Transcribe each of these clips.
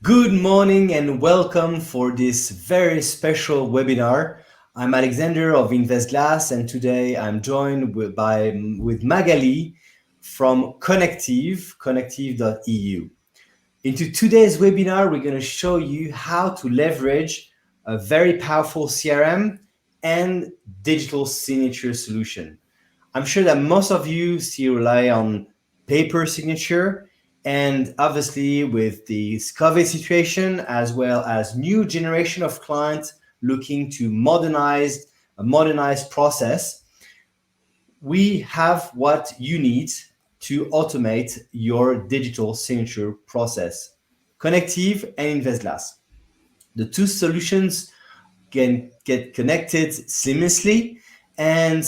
Good morning and welcome for this very special webinar. I'm Alexandre of InvestGlass, and today I'm joined with Magali from Connective.eu. Into today's webinar, we're going to show you how to leverage a very powerful CRM and digital signature solution. I'm sure that most of you still rely on paper signature, and obviously with the COVID situation, as well as new generation of clients looking to modernize a modernized process, we have what you need to automate your digital signature process. Connective and InvestGlass. The two solutions can get connected seamlessly, and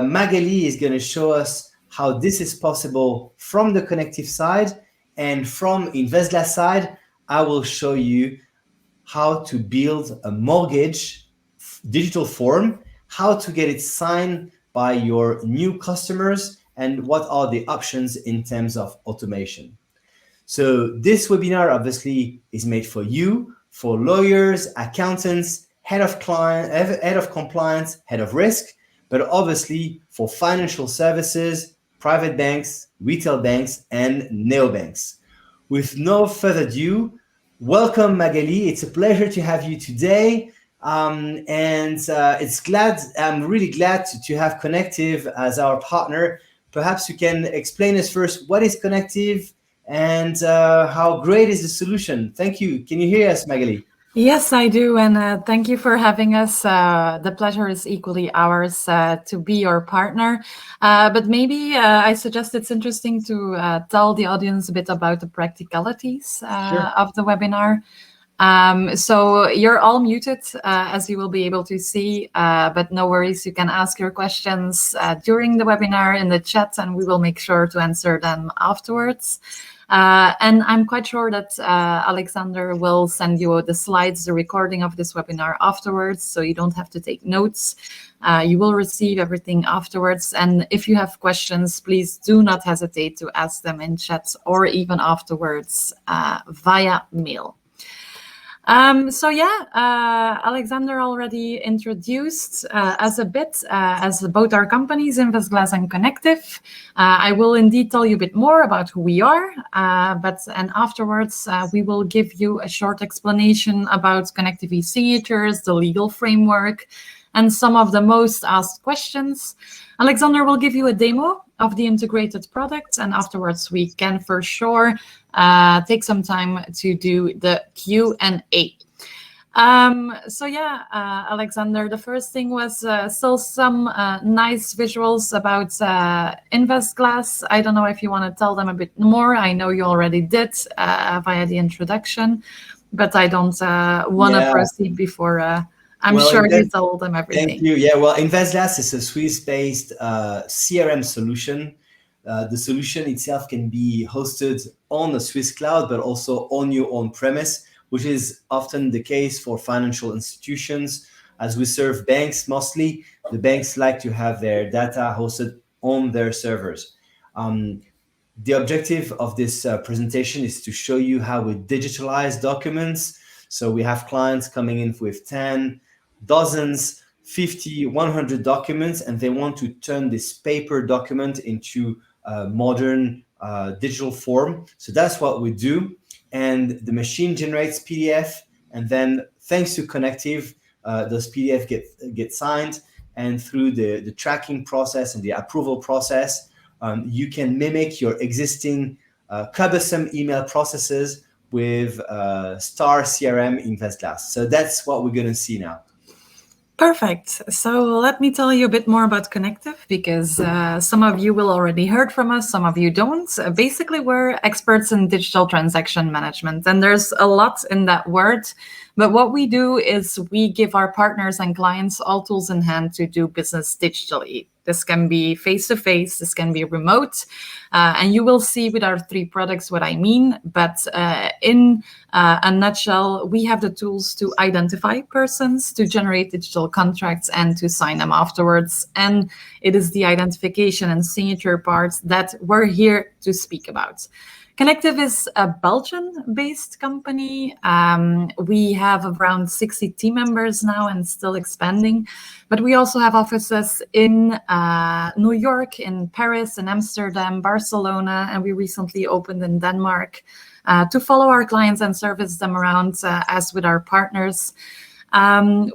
Magali is going to show us how this is possible from the Connective side, and from InvestGlass side, I will show you how to build a mortgage digital form, how to get it signed by your new customers, and what are the options in terms of automation. So this webinar obviously is made for you, for lawyers, accountants, head of compliance, head of risk, but obviously for financial services, private banks, retail banks, and neobanks. With no further ado, welcome Magali. It's a pleasure to have you today. I'm really glad to have Connective as our partner. Perhaps you can explain us first, what is Connective and how great is the solution? Thank you. Can you hear us, Magali? Yes, I do. And thank you for having us. The pleasure is equally ours to be your partner. But maybe I suggest it's interesting to tell the audience a bit about the practicalities of the webinar. So you're all muted, as you will be able to see, but no worries, you can ask your questions during the webinar in the chat, and we will make sure to answer them afterwards. And I'm quite sure that Alexandre will send you the slides, the recording of this webinar afterwards, so you don't have to take notes. You will receive everything afterwards. And if you have questions, please do not hesitate to ask them in chat or even afterwards via mail. Alexandre already introduced as both our companies, InvestGlass and Connective. I will indeed tell you a bit more about who we are, and afterwards we will give you a short explanation about Connective E-signatures, the legal framework, and some of the most asked questions. Alexandre will give you a demo of the integrated product, and afterwards we can for sure take some time to do the Q&A. Alexandre, the first thing was still some nice visuals about InvestGlass. I don't know if you want to tell them a bit more. I know you already did via the introduction, but I don't want to proceed before I'm sure you told them everything. Thank you. Yeah, well, InvestGlass is a Swiss-based CRM solution. The solution itself can be hosted on the Swiss cloud, but also on your own premise, which is often the case for financial institutions. As we serve banks mostly, the banks like to have their data hosted on their servers. The objective of this presentation is to show you how we digitalize documents. So we have clients coming in with 10, dozens, 50, 100 documents, and they want to turn this paper document into a modern digital form. So that's what we do. And the machine generates PDF, and then thanks to Connective, those PDF get signed, and through the tracking process and the approval process, you can mimic your existing cumbersome email processes with Star CRM InvestGlass. So that's what we're going to see now. Perfect. So let me tell you a bit more about Connective, because some of you will already heard from us, some of you don't. Basically, we're experts in digital transaction management, and there's a lot in that word. But what we do is we give our partners and clients all tools in hand to do business digitally. This can be face-to-face, this can be remote, and you will see with our three products what I mean. But in a nutshell, we have the tools to identify persons, to generate digital contracts, and to sign them afterwards. And it is the identification and signature part that we're here to speak about. Connective is a Belgian-based company. We have around 60 team members now and still expanding. But we also have offices in New York, in Paris, in Amsterdam, Barcelona, and we recently opened in Denmark to follow our clients and service them around as with our partners.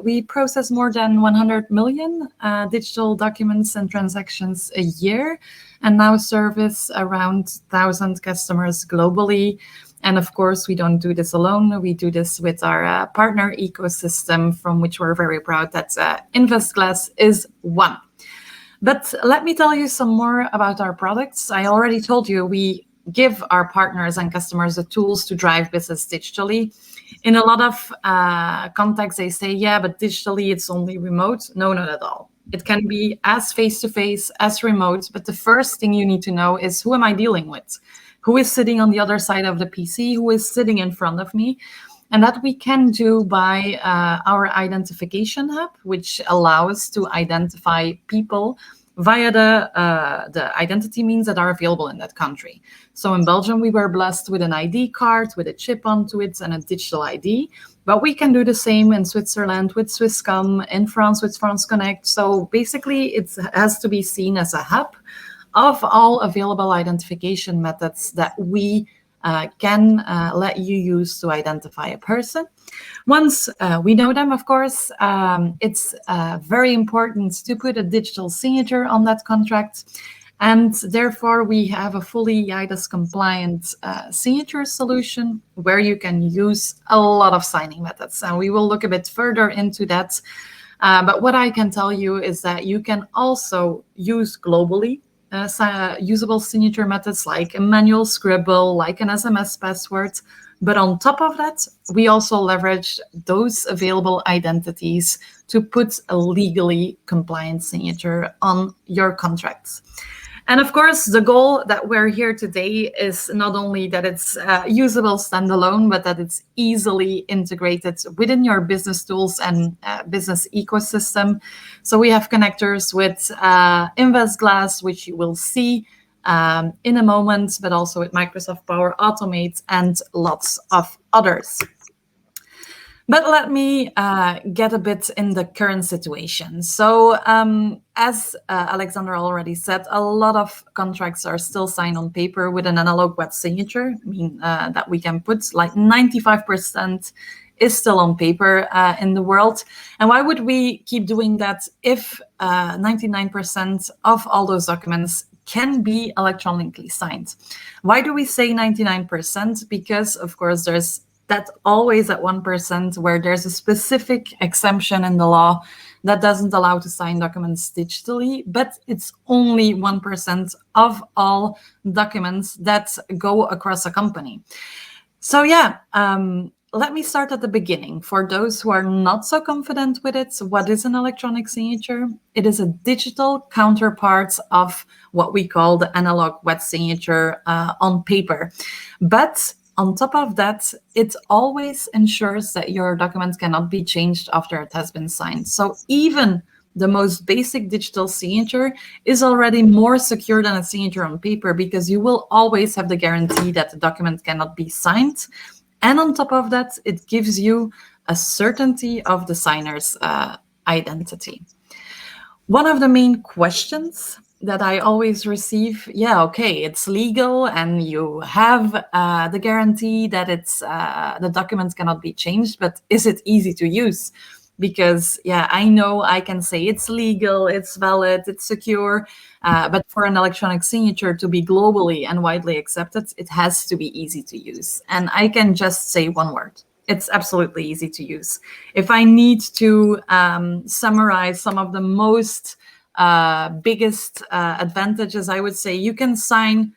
We process more than 100 million digital documents and transactions a year, and now service around 1,000 customers globally. And of course, we don't do this alone. We do this with our partner ecosystem, from which we're very proud that InvestGlass is one. But let me tell you some more about our products. I already told you we give our partners and customers the tools to drive business digitally. In a lot of contexts, they say, yeah, but digitally it's only remote. No, not at all. It can be as face-to-face, as remote, but the first thing you need to know is, who am I dealing with? Who is sitting on the other side of the PC? Who is sitting in front of me? And that we can do by our identification hub, which allows to identify people via the identity means that are available in that country. So in Belgium, we were blessed with an ID card with a chip onto it and a digital ID. But we can do the same in Switzerland with Swisscom, in France with France Connect. So basically, it has to be seen as a hub of all available identification methods that we can let you use to identify a person. Once we know them, of course, it's very important to put a digital signature on that contract. And therefore, we have a fully eIDAS compliant signature solution where you can use a lot of signing methods. And we will look a bit further into that. But what I can tell you is that you can also use globally usable signature methods like a manual scribble, like an SMS password. But on top of that, we also leverage those available identities to put a legally compliant signature on your contracts. And of course, the goal that we're here today is not only that it's usable standalone, but that it's easily integrated within your business tools and business ecosystem. So we have connectors with InvestGlass, which you will see in a moment, but also with Microsoft Power Automate and lots of others. But let me get a bit in the current situation. So as Alexandre already said, a lot of contracts are still signed on paper with an analog wet signature, that we can put like 95% is still on paper in the world. And why would we keep doing that if 99% of all those documents can be electronically signed? Why do we say 99%? Because, of course, there's that always at 1% where there's a specific exemption in the law that doesn't allow to sign documents digitally, but it's only 1% of all documents that go across a company. So yeah, let me start at the beginning. For those who are not so confident with it, what is an electronic signature? It is a digital counterpart of what we call the analog wet signature on paper. But on top of that, it always ensures that your document cannot be changed after it has been signed. So even the most basic digital signature is already more secure than a signature on paper, because you will always have the guarantee that the document cannot be signed. And on top of that, it gives you a certainty of the signer's identity. One of the main questions that I always receive, yeah, okay, it's legal and you have the guarantee that it's the documents cannot be changed, but is it easy to use? Because, yeah, I know I can say it's legal, it's valid, it's secure, but for an electronic signature to be globally and widely accepted, it has to be easy to use. And I can just say one word. It's absolutely easy to use. If I need to summarize some of the most biggest advantages, I would say you can sign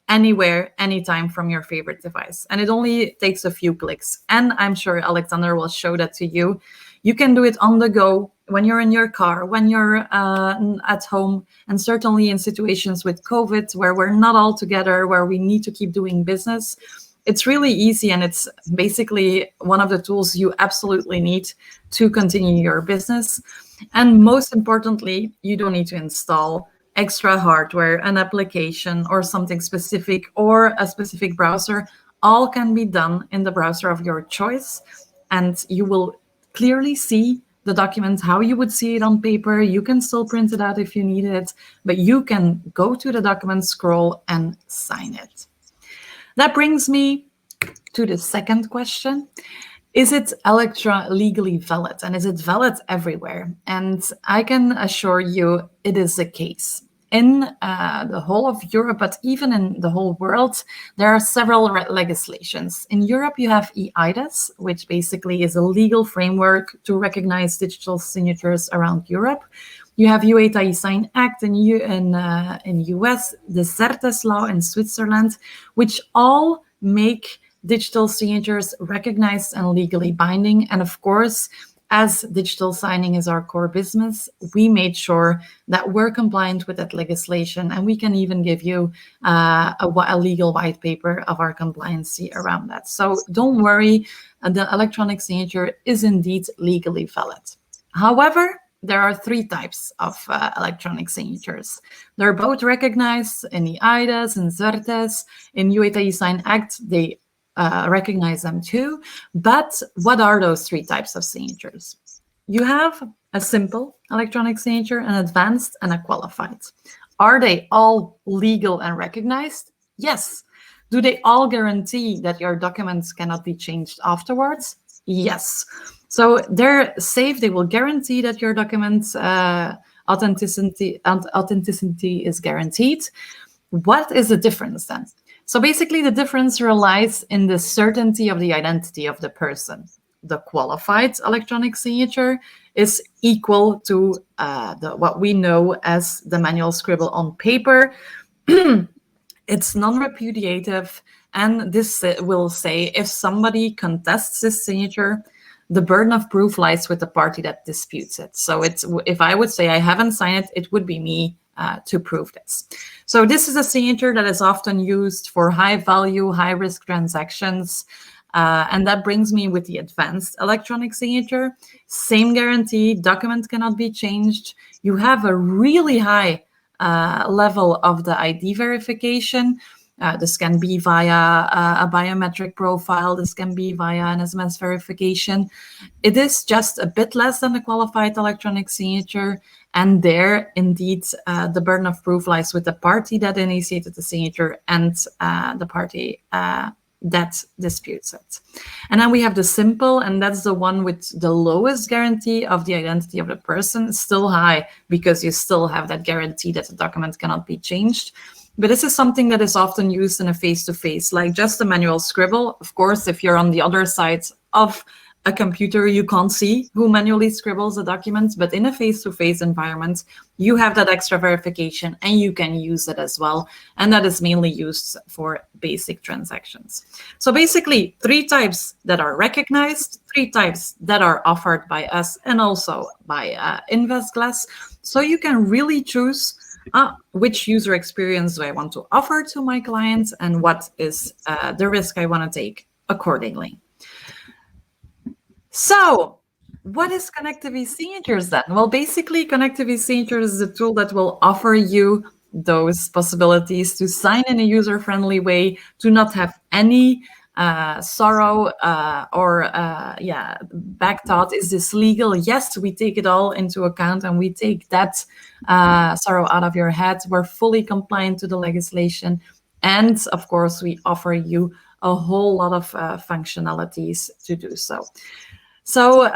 anywhere, anytime from your favorite device. And it only takes a few clicks. And I'm sure Alexandre will show that to you. You can do it on the go, when you're in your car, when you're at home, and certainly in situations with COVID where we're not all together, where we need to keep doing business. It's really easy, and it's basically one of the tools you absolutely need to continue your business. And most importantly, you don't need to install extra hardware, an application, or something specific, or a specific browser, all can be done in the browser of your choice. And you will clearly see the document how you would see it on paper. You can still print it out if you need it, but you can go to the document, scroll, and sign it. That brings me to the second question. Is it legally valid, and is it valid everywhere? And I can assure you it is the case. In the whole of Europe, but even in the whole world, there are several legislations. In Europe, you have eIDAS, which basically is a legal framework to recognize digital signatures around Europe. You have UEFA e-sign Act in US, the CERTES law in Switzerland, which all make digital signatures recognized and legally binding. And of course, as digital signing is our core business, we made sure that we're compliant with that legislation, and we can even give you a legal white paper of our compliancy around that. So don't worry, the electronic signature is indeed legally valid. However, there are three types of electronic signatures. They're both recognized in the eIDAS and CERTES. In UEFA e-sign Act, they recognize them too. But what are those three types of signatures? You have a simple electronic signature, an advanced, and a qualified. Are they all legal and recognized? Yes. Do they all guarantee that your documents cannot be changed afterwards? Yes. So they're safe. They will guarantee that your documents' authenticity is guaranteed. What is the difference then? So basically, the difference relies in the certainty of the identity of the person. The qualified electronic signature is equal to what we know as the manual scribble on paper. It's non-repudiative, and this will say if somebody contests this signature, the burden of proof lies with the party that disputes it. So if I would say I haven't signed it, it would be me to prove this. So this is a signature that is often used for high-value, high-risk transactions. And that brings me with the advanced electronic signature. Same guarantee, document cannot be changed. You have a really high level of the ID verification. This can be via a biometric profile. This can be via an SMS verification. It is just a bit less than the qualified electronic signature. And there, indeed, the burden of proof lies with the party that initiated the signature and the party that disputes it. And then we have the simple, and that's the one with the lowest guarantee of the identity of the person. Still high, because you still have that guarantee that the document cannot be changed. But this is something that is often used in a face-to-face, like just a manual scribble. Of course, if you're on the other side of a computer, you can't see who manually scribbles the documents, but in a face-to-face environment, you have that extra verification and you can use it as well. And that is mainly used for basic transactions. So basically, three types that are recognized, three types that are offered by us and also by InvestGlass. So you can really choose which user experience do I want to offer to my clients and what is the risk I want to take accordingly. So what is Connective E-signatures then? Well, basically, Connective E-signatures is a tool that will offer you those possibilities to sign in a user-friendly way, to not have any sorrow or back thought. Is this legal? Yes, we take it all into account and we take that sorrow out of your head. We're fully compliant to the legislation. And of course, we offer you a whole lot of functionalities to do so. So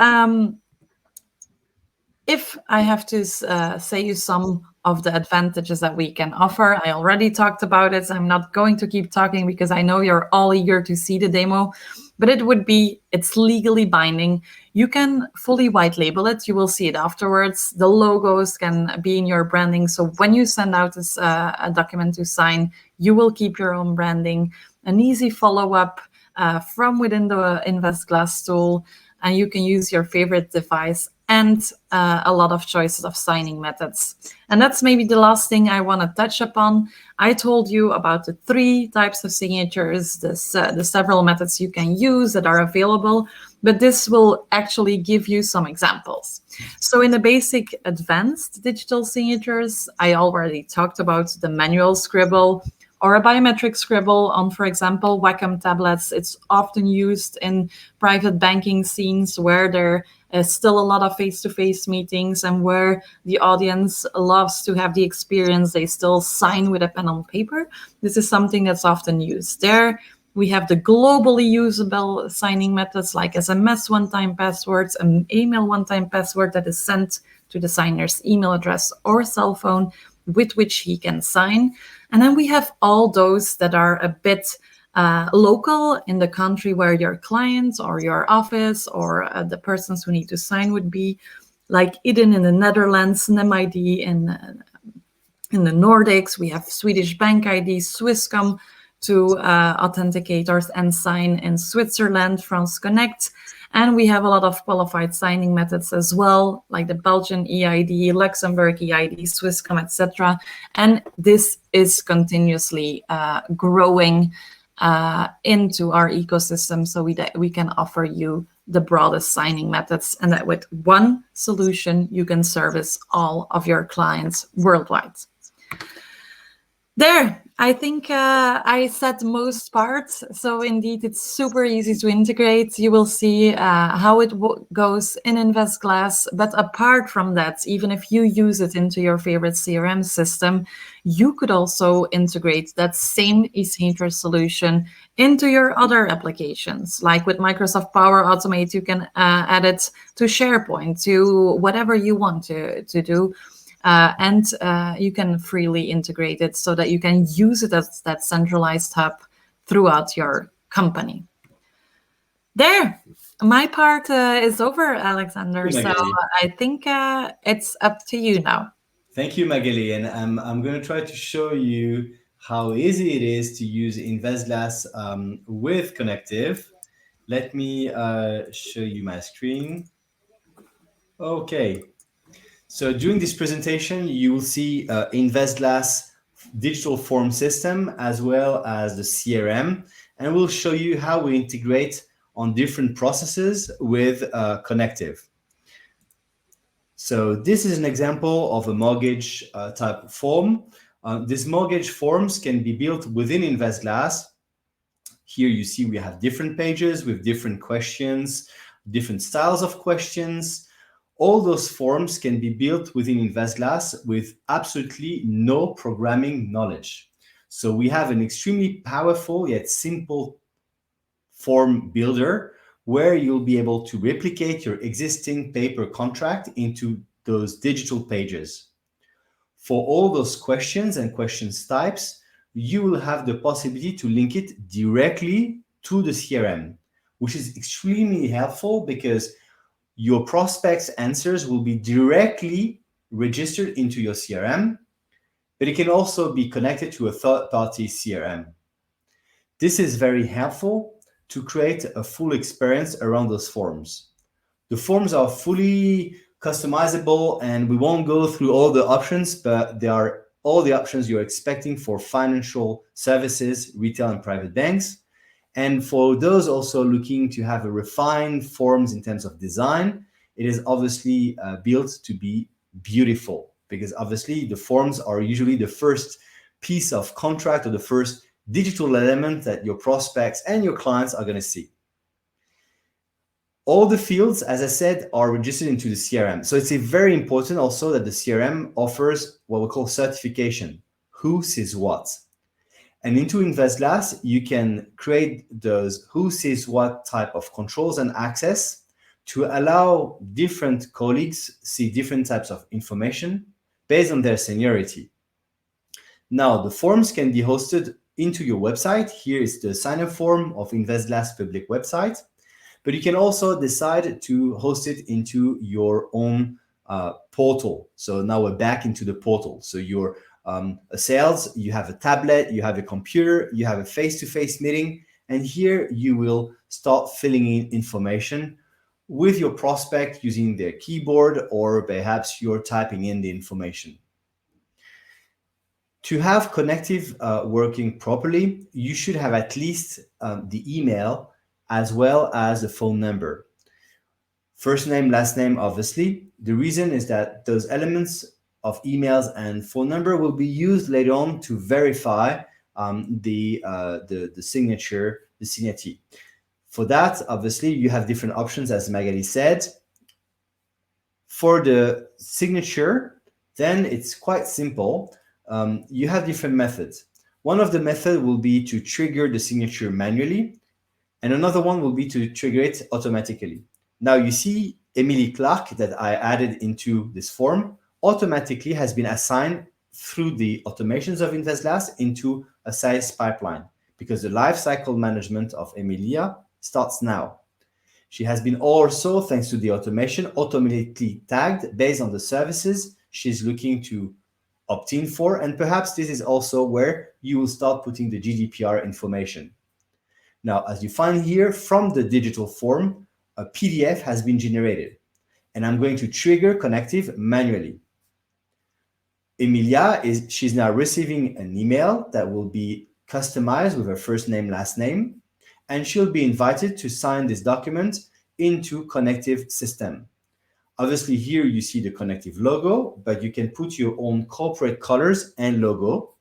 if I have to say you some of the advantages that we can offer, I already talked about it. I'm not going to keep talking because I know you're all eager to see the demo, but it's legally binding. You can fully white label it. You will see it afterwards. The logos can be in your branding. So when you send out this, a document to sign, you will keep your own branding, an easy follow-up from within the InvestGlass tool, and you can use your favorite device and a lot of choices of signing methods. And that's maybe the last thing I want to touch upon. I told you about the three types of signatures, the several methods you can use that are available. but this will actually give you some examples. So in the basic advanced digital signatures, I already talked about the manual scribble or a biometric scribble on, for example, Wacom tablets. It's often used in private banking scenes where there is still a lot of face-to-face meetings and where the audience loves to have the experience they still sign with a pen on paper. This is something that's often used there. We have the globally usable signing methods like SMS one-time passwords, an email one-time password that is sent to the signer's email address or cell phone with which he can sign. And then we have all those that are a bit local in the country where your clients or your office or the persons who need to sign would be, like eIDAS in the Netherlands, NemID in the Nordics. We have Swedish Bank ID, Swisscom to authenticate and sign in Switzerland, France Connect. And we have a lot of qualified signing methods as well, like the Belgian eID, Luxembourg eID, Swisscom, etc. And this is continuously growing into our ecosystem so we can offer you the broadest signing methods, and that with one solution, you can service all of your clients worldwide. There, I think I said most parts. So indeed, it's super easy to integrate. You will see how it goes in InvestGlass. But apart from that, even if you use it into your favorite CRM system, you could also integrate that same e-signature solution into your other applications. Like with Microsoft Power Automate, you can add it to SharePoint, to whatever you want to do. And you can freely integrate it so that you can use it as that centralized hub throughout your company. There, my part is over, Alexander. So I think it's up to you now. Thank you, Magali. And I'm going to try to show you how easy it is to use InvestGlass with Connective. Let me show you my screen. Okay. So during this presentation, you will see InvestGlass digital form system as well as the CRM, and we'll show you how we integrate on different processes with Connective. So this is an example of a mortgage type of form. These mortgage forms can be built within InvestGlass. Here you see we have different pages with different questions, different styles of questions. All those forms can be built within InvestGlass with absolutely no programming knowledge. So we have an extremely powerful yet simple form builder where you'll be able to replicate your existing paper contract into those digital pages. For all those questions and questions types, you will have the possibility to link it directly to the CRM, which is extremely helpful because your prospects' answers will be directly registered into your CRM, but it can also be connected to a third-party CRM. This is very helpful to create a full experience around those forms. The forms are fully customizable, and we won't go through all the options, but they are all the options you're expecting for financial services, retail and private banks. And for those also looking to have a refined forms in terms of design, it is obviously built to be beautiful, because obviously the forms are usually the first piece of contract or the first digital element that your prospects and your clients are going to see. All the fields, as I said, are registered into the CRM. So it's very important also that the CRM offers what we call certification. Who sees what? And into InvestGlass, you can create those who sees what type of controls and access to allow different colleagues see different types of information based on their seniority. Now, the forms can be hosted into your website. Here is the sign-up form of InvestGlass public website. But you can also decide to host it into your own portal. So now we're back into the portal. So you're a sales, you have a tablet, you have a computer, you have a face-to-face meeting, and here you will start filling in information with your prospect using their keyboard, or perhaps you're typing in the information. To have Connective working properly, you should have at least the email as well as the phone number. First name, last name, obviously. The reason is that those elements of emails and phone number will be used later on to verify the signature, the signatee. For that, obviously, you have different options, as Magali said. For the signature, then it's quite simple. You have different methods. One of the methods will be to trigger the signature manually, and another one will be to trigger it automatically. Now you see Emily Clark that I added into this form automatically has been assigned through the automations of InvestGlass into a sales pipeline because the life cycle management of Emilia starts now. She has been also, thanks to the automation, automatically tagged based on the services she's looking to opt in for. And perhaps this is also where you will start putting the GDPR information. Now, as you find here, from the digital form, a PDF has been generated. And I'm going to trigger Connective manually. Emilia, she's now receiving an email that will be customized with her first name, last name, and she'll be invited to sign this document into Connective system. Obviously, here you see the Connective logo, but you can put your own corporate colors and logo.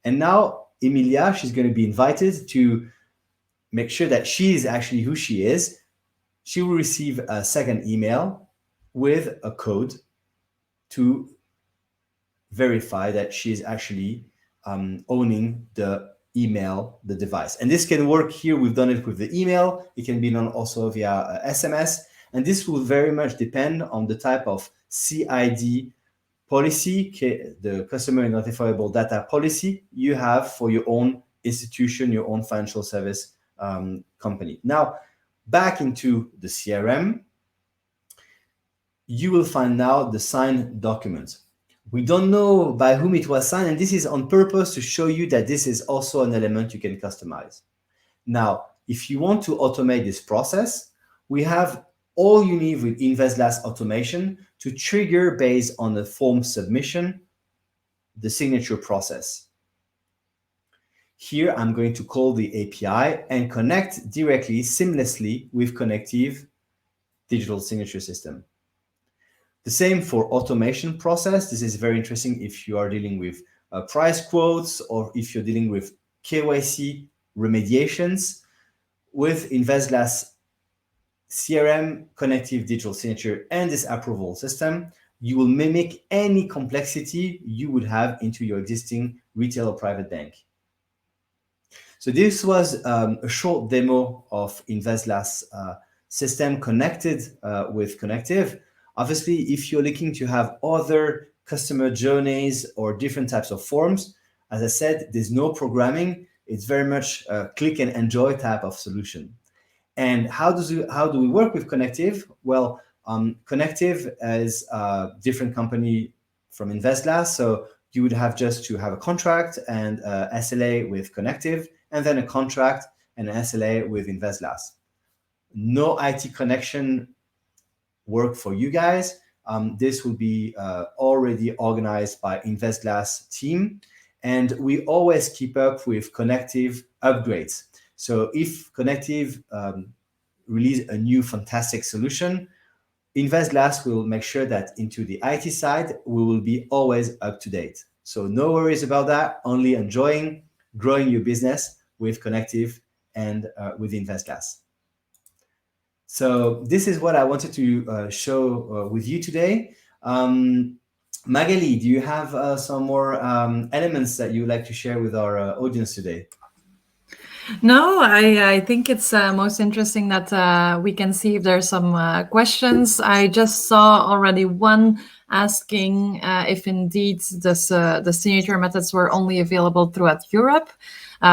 And now Emilia, she's going to be invited to make sure that she is actually who she is. She will receive a second email with a code to verify that she is actually owning the email, the device. And this can work here. We've done it with the email. It can be done also via SMS. And this will very much depend on the type of CID policy, the customer identifiable data policy you have for your own institution, your own financial service company. Now, back into the CRM, you will find now the signed document. We don't know by whom it was signed, and this is on purpose to show you that this is also an element you can customize. Now, if you want to automate this process, we have all you need with InvestGlass automation to trigger based on the form submission, the signature process. Here, I'm going to call the API and connect directly, seamlessly with Connective digital signature system. The same for automation process. This is very interesting if you are dealing with price quotes or if you're dealing with KYC remediations. With InvestGlass CRM, Connective digital signature, and this approval system, you will mimic any complexity you would have into your existing retail or private bank. So this was a short demo of InvestGlass system connected with Connective. Obviously, if you're looking to have other customer journeys or different types of forms, as I said, there's no programming. It's very much a click and enjoy type of solution. And how do we work with Connective? Well, Connective is a different company from InvestGlass, so you would have just to have a contract and SLA with Connective, and then a contract and an SLA with InvestGlass. No IT connection work for you guys. This will be already organized by InvestGlass team, and we always keep up with Connective upgrades. So if Connective release a new fantastic solution, InvestGlass will make sure that into the IT side, we will be always up to date. So no worries about that, only enjoying growing your business with Connective and with InvestGlass. So this is what I wanted to show with you today. Magali, do you have some more elements that you would like to share with our audience today? No, I think it's most interesting that we can see if there's some questions. I just saw already one asking if indeed the signature methods were only available throughout Europe,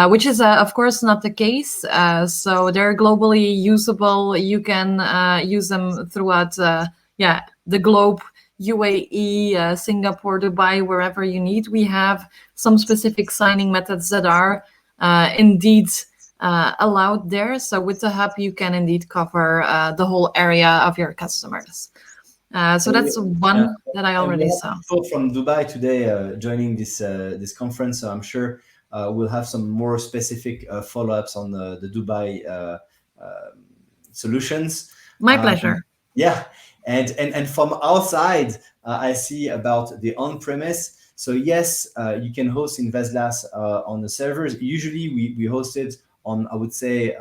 which is of course not the case. So they're globally usable. You can use them throughout the globe. UAE, Singapore, Dubai, wherever you need. We have some specific signing methods that are indeed allowed there. So with the hub, you can indeed cover the whole area of your customers. So that's one that I already saw. People from Dubai today joining this conference, so I'm sure we'll have some more specific follow-ups on the Dubai solutions. My pleasure. Yeah, and from outside, I see about the on-premise. So yes, you can host InvestGlass on the servers. Usually, we host it on, I would say,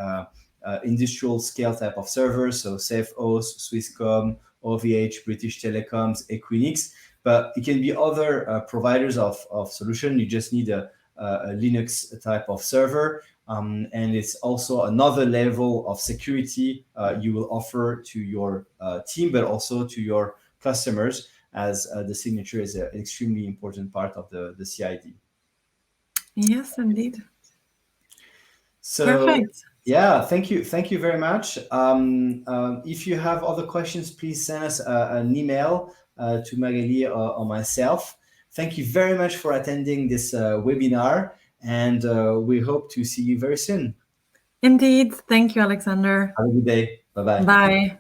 industrial scale type of servers. So SafeOS, Swisscom, OVH, British Telecoms, Equinix. But it can be other providers of solution. You just need a Linux type of server. And it's also another level of security you will offer to your team, but also to your customers, as the signature is an extremely important part of the CID. Yes, indeed. So Perfect. yeah, thank you very much. If you have other questions, please send us an email to Magali or myself. Thank you very much for attending this webinar, and we hope to see you very soon. Indeed. Thank you, Alexander. Have a good day. Bye bye. Bye.